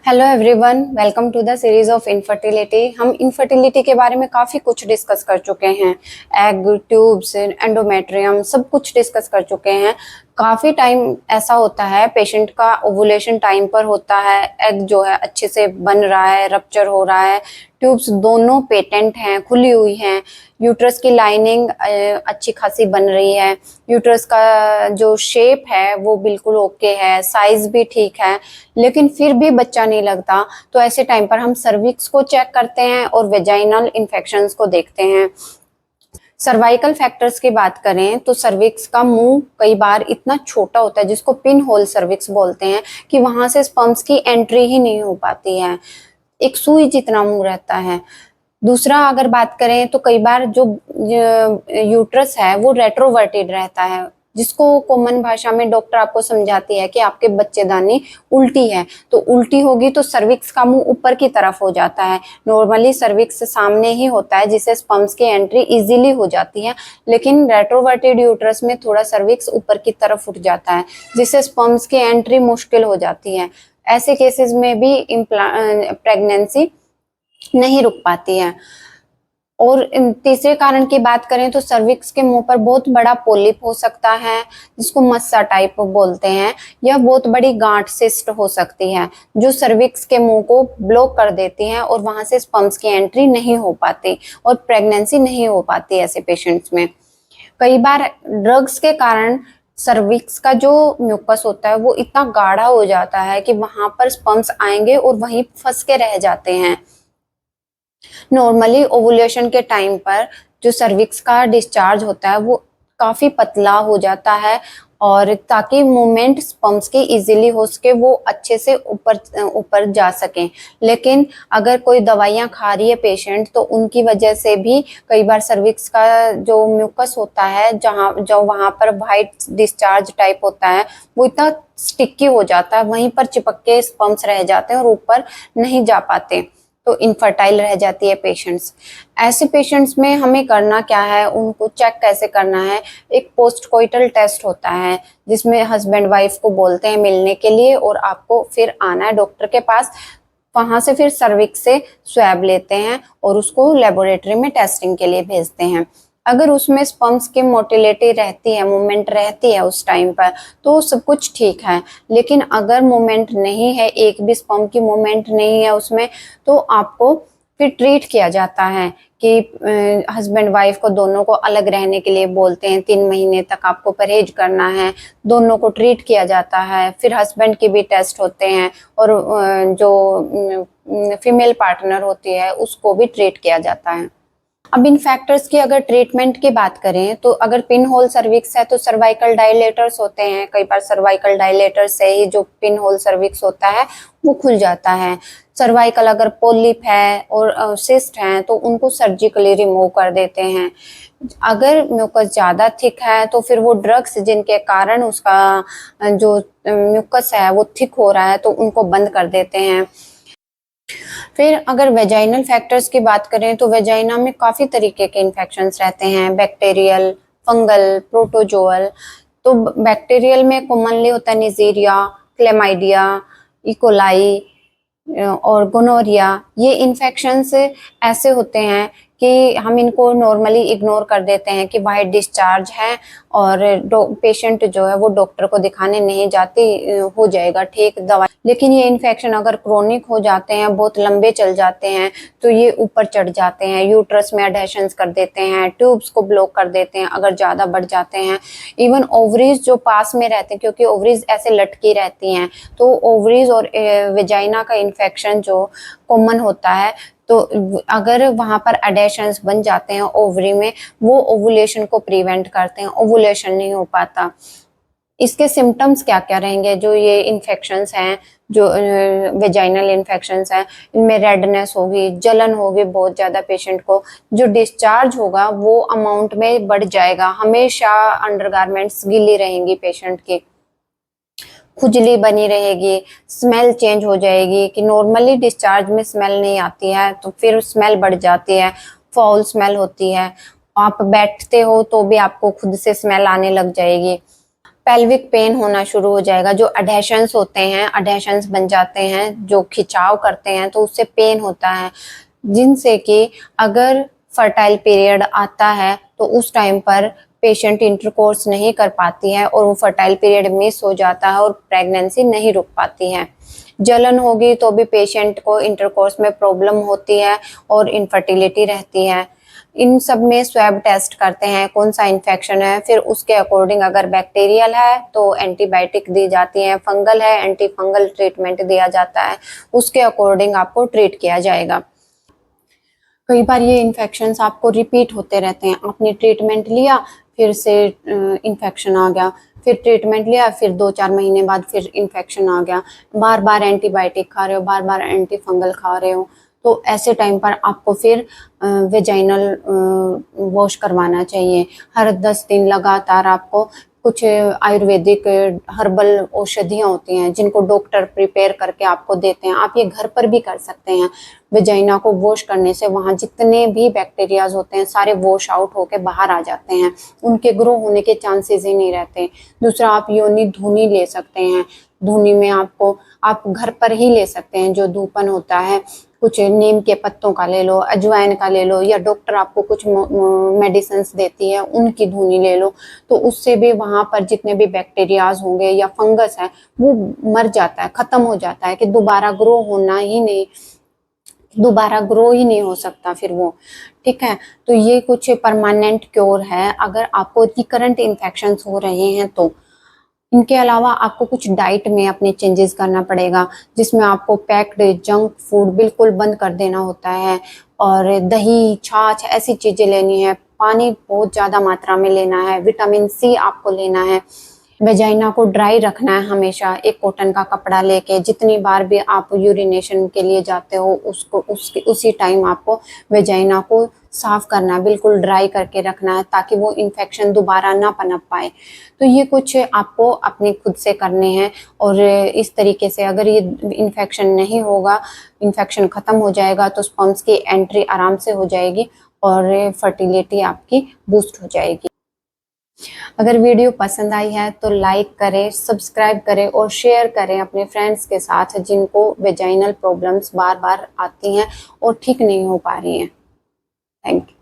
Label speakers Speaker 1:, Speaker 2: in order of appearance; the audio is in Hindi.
Speaker 1: Hello everyone, welcome to the series of infertility. हम इनफर्टिलिटी के बारे में काफ़ी कुछ डिस्कस कर चुके हैं। एग, ट्यूब्स, एंडोमेट्रियम सब कुछ डिस्कस कर चुके हैं। काफ़ी टाइम ऐसा होता है पेशेंट का ओवुलेशन टाइम पर होता है, एग जो है अच्छे से बन रहा है, रप्चर हो रहा है, ट्यूब्स दोनों पेटेंट हैं, खुली हुई हैं, यूट्रस की लाइनिंग अच्छी खासी बन रही है, यूट्रस का जो शेप है वो बिल्कुल ओके है, साइज भी ठीक है, लेकिन फिर भी बच्चा नहीं लगता। तो ऐसे टाइम पर हम सर्विक्स को चेक करते हैं और वेजाइनल इन्फेक्शंस को देखते हैं। सर्वाइकल फैक्टर्स की बात करें तो सर्विक्स का मुंह कई बार इतना छोटा होता है, जिसको पिन होल सर्विक्स बोलते हैं, कि वहां से स्पर्म्स की एंट्री ही नहीं हो पाती है। एक सुई जितना मुंह रहता है। दूसरा अगर बात करें तो कई बार जो यूट्रस है वो रेट्रोवर्टेड रहता है, जिसको कॉमन भाषा में डॉक्टर आपको समझाती है कि आपके बच्चेदानी उल्टी है। तो उल्टी होगी तो सर्विक्स का मुंह ऊपर की तरफ हो जाता है। नॉर्मली सर्विक्स सामने ही होता है, जिससे स्पर्म्स की एंट्री इजीली हो जाती है, लेकिन रेट्रोवर्टेड यूट्रस में थोड़ा सर्विक्स ऊपर की तरफ उठ जाता है, जिससे स्पर्म्स की एंट्री मुश्किल हो जाती है। ऐसे केसेस में भी प्रेगनेंसी नहीं रुक पाती है। और तीसरे कारण की बात करें तो सर्विक्स के मुंह पर बहुत बड़ा पोलिप हो सकता है, जिसको मस्सा टाइप बोलते हैं। यह बहुत बड़ी गांठ सिस्ट हो सकती है, जो सर्विक्स के मुंह को ब्लॉक कर देती है और वहां से स्पर्म्स की एंट्री नहीं हो पाती और प्रेगनेंसी नहीं हो पाती ऐसे पेशेंट्स में। कई बार ड्रग्स के कारण सर्विक्स का जो म्यूकस होता है वो इतना गाढ़ा हो जाता है कि वहां पर स्पर्म्स आएंगे और वहीं फंस के रह जाते हैं। नॉर्मली ओवुलेशन के टाइम पर जो सर्विक्स का डिस्चार्ज होता है वो काफी पतला हो जाता है, और ताकि मूवमेंट स्पर्म्स की इजीली हो सके, वो अच्छे से ऊपर ऊपर जा सकें। लेकिन अगर कोई दवाइयां खा रही है पेशेंट तो उनकी वजह से भी कई बार सर्विक्स का जो म्यूकस होता है, जहां जो वहां पर वाइट डिस्चार्ज टाइप होता है, वो इतना स्टिकी हो जाता है, वहीं पर चिपक के स्पर्म्स रह जाते हैं और ऊपर नहीं जा पाते, तो इनफर्टाइल रह जाती है पेशेंट्स। ऐसे पेशेंट्स में हमें करना क्या है, उनको चेक कैसे करना है। एक पोस्ट कोइटल टेस्ट होता है, जिसमें हस्बैंड वाइफ को बोलते हैं मिलने के लिए, और आपको फिर आना है डॉक्टर के पास। वहां से फिर सर्विक्स से स्वैब लेते हैं और उसको लेबोरेटरी में टेस्टिंग के लिए भेजते हैं। अगर उसमें स्पर्म्स की मोटिलिटी रहती है, मूवमेंट रहती है उस टाइम पर, तो सब कुछ ठीक है। लेकिन अगर मूवमेंट नहीं है, एक भी स्पर्म की मूवमेंट नहीं है उसमें, तो आपको फिर ट्रीट किया जाता है कि हस्बैंड वाइफ को दोनों को अलग रहने के लिए बोलते हैं। 3 महीने तक आपको परहेज करना है, दोनों को ट्रीट किया जाता है। फिर हस्बैंड के भी टेस्ट होते हैं, और जो फीमेल पार्टनर होती है उसको भी ट्रीट किया जाता है। अब इन फैक्टर्स की अगर ट्रीटमेंट की बात करें तो अगर पिन होल सर्विक्स है तो सर्वाइकल डायलेटर्स होते हैं। कई बार सर्वाइकल डायलेटर से ही जो पिन होल सर्विक्स होता है वो खुल जाता है। सर्वाइकल अगर पोलिप है और सिस्ट है तो उनको सर्जिकली रिमूव कर देते हैं। अगर म्यूकस ज्यादा थिक है तो फिर वो ड्रग्स जिनके कारण उसका जो म्यूकस है वो थिक हो रहा है तो उनको बंद कर देते हैं। फिर अगर वेजाइनल फैक्टर्स की बात करें तो वेजाइना में काफी तरीके के इन्फेक्शंस रहते हैं, बैक्टीरियल, फंगल, प्रोटोजोअल। तो बैक्टीरियल में कॉमनली होता है निजीरिया, क्लेमाइडिया, इकोलाई और गोनोरिया। ये इन्फेक्शंस ऐसे होते हैं कि हम इनको नॉर्मली इग्नोर कर देते हैं कि वाइट डिस्चार्ज है और पेशेंट जो है वो डॉक्टर को दिखाने नहीं जाती, हो जाएगा ठीक दवा। लेकिन ये इन्फेक्शन अगर क्रोनिक हो जाते हैं, बहुत लंबे चल जाते हैं, तो ये ऊपर चढ़ जाते हैं, यूट्रस में एडहेशंस कर देते हैं, ट्यूब्स को ब्लॉक कर देते हैं अगर ज़्यादा बढ़ जाते हैं। इवन ओवरीज जो पास में रहते हैं, क्योंकि ओवरीज ऐसे लटकी रहती हैं, तो ओवरीज और वेजाइना का इन्फेक्शन जो कॉमन होता है, तो अगर वहां पर एडेशंस बन जाते हैं ओवरी में, वो ओवुलेशन को प्रिवेंट करते हैं, ओवुलेशन नहीं हो पाता। इसके सिम्टम्स क्या क्या रहेंगे, जो ये इन्फेक्शंस हैं, जो वेजाइनल इन्फेक्शंस हैं, इनमें रेडनेस होगी, जलन होगी बहुत ज़्यादा पेशेंट को, जो डिस्चार्ज होगा वो अमाउंट में बढ़ जाएगा, हमेशा अंडरगारमेंट्स गीली रहेंगी पेशेंट की, खुजली बनी रहेगी, स्मेल चेंज हो जाएगी कि नॉर्मली डिस्चार्ज में स्मेल नहीं आती है तो फिर स्मेल बढ़ जाती है, फाउल स्मेल होती है। आप बैठते हो तो भी आपको खुद से स्मेल आने लग जाएगी। पेल्विक पेन होना शुरू हो जाएगा। जो अडहेशंस होते हैं, अडहेशंस बन जाते हैं जो खिंचाव करते हैं, तो उससे पेन होता है, जिनसे कि अगर फर्टाइल पीरियड आता है तो उस टाइम पर पेशेंट इंटरकोर्स नहीं कर पाती है और वो फर्टाइल पीरियड मिस हो जाता है और प्रेगनेंसी नहीं रुक पाती है। जलन होगी तो भी पेशेंट को इंटरकोर्स में प्रॉब्लम होती है और इनफर्टिलिटी रहती है। इन सब में स्वैब टेस्ट करते हैं कौन सा इन्फेक्शन है, फिर उसके अकॉर्डिंग अगर बैक्टीरियल है तो एंटीबायोटिक दी जाती है, फंगल है एंटी फंगल ट्रीटमेंट दिया जाता है, उसके अकॉर्डिंग आपको ट्रीट किया जाएगा। कई बार ये इन्फेक्शंस आपको रिपीट होते रहते हैं, आपने ट्रीटमेंट लिया फिर से इन्फेक्शन आ गया, फिर ट्रीटमेंट लिया फिर 2-4 महीने बाद फिर इन्फेक्शन आ गया, बार बार एंटीबायोटिक खा रहे हो, बार बार एंटी फंगल खा रहे हो, तो ऐसे टाइम पर आपको फिर वेजाइनल वॉश करवाना चाहिए। हर 10 दिन लगातार आपको कुछ आयुर्वेदिक हर्बल औषधियाँ होती हैं जिनको डॉक्टर प्रिपेयर करके आपको देते हैं, आप ये घर पर भी कर सकते हैं। वेजाइना को वॉश करने से वहाँ जितने भी बैक्टीरियाज होते हैं सारे वॉश आउट होके बाहर आ जाते हैं, उनके ग्रो होने के चांसेस ही नहीं रहते। दूसरा, आप योनि धुनी ले सकते हैं। धुनी में आपको आप घर पर ही ले सकते हैं, जो धूपन होता है कुछ नीम के पत्तों का ले लो, अजवाइन का ले लो, या डॉक्टर आपको कुछ मेडिसिन्स देती है उनकी धुनी ले लो, तो उससे भी वहाँ पर जितने भी बैक्टीरियाज होंगे या फंगस है वो मर जाता है, खत्म हो जाता है कि दोबारा ग्रो ही नहीं हो सकता फिर वो। ठीक है, तो ये कुछ परमानेंट क्योर है अगर आपको रिकरेंट इन्फेक्शंस हो रहे हैं तो। इनके अलावा आपको कुछ डाइट में अपने चेंजेस करना पड़ेगा, जिसमें आपको पैक्ड जंक फूड बिल्कुल बंद कर देना होता है, और दही, छाछ ऐसी चीजें लेनी है, पानी बहुत ज्यादा मात्रा में लेना है, विटामिन सी आपको लेना है। वेजाइना को ड्राई रखना है हमेशा, एक कॉटन का कपड़ा लेके। जितनी बार भी आप यूरिनेशन के लिए जाते हो उसी टाइम आपको वेजाइना को साफ करना है, बिल्कुल ड्राई करके रखना है ताकि वो इन्फेक्शन दोबारा ना पनप पाए। तो ये कुछ आपको अपने खुद से करने हैं, और इस तरीके से अगर ये इन्फेक्शन नहीं होगा, इन्फेक्शन खत्म हो जाएगा तो स्पर्म्स की एंट्री आराम से हो जाएगी और फर्टिलिटी आपकी बूस्ट हो जाएगी। अगर वीडियो पसंद आई है तो लाइक करें, सब्सक्राइब करें और शेयर करें अपने फ्रेंड्स के साथ जिनको वेजाइनल प्रॉब्लम्स बार बार आती हैं और ठीक नहीं हो पा रही हैं। Thank you.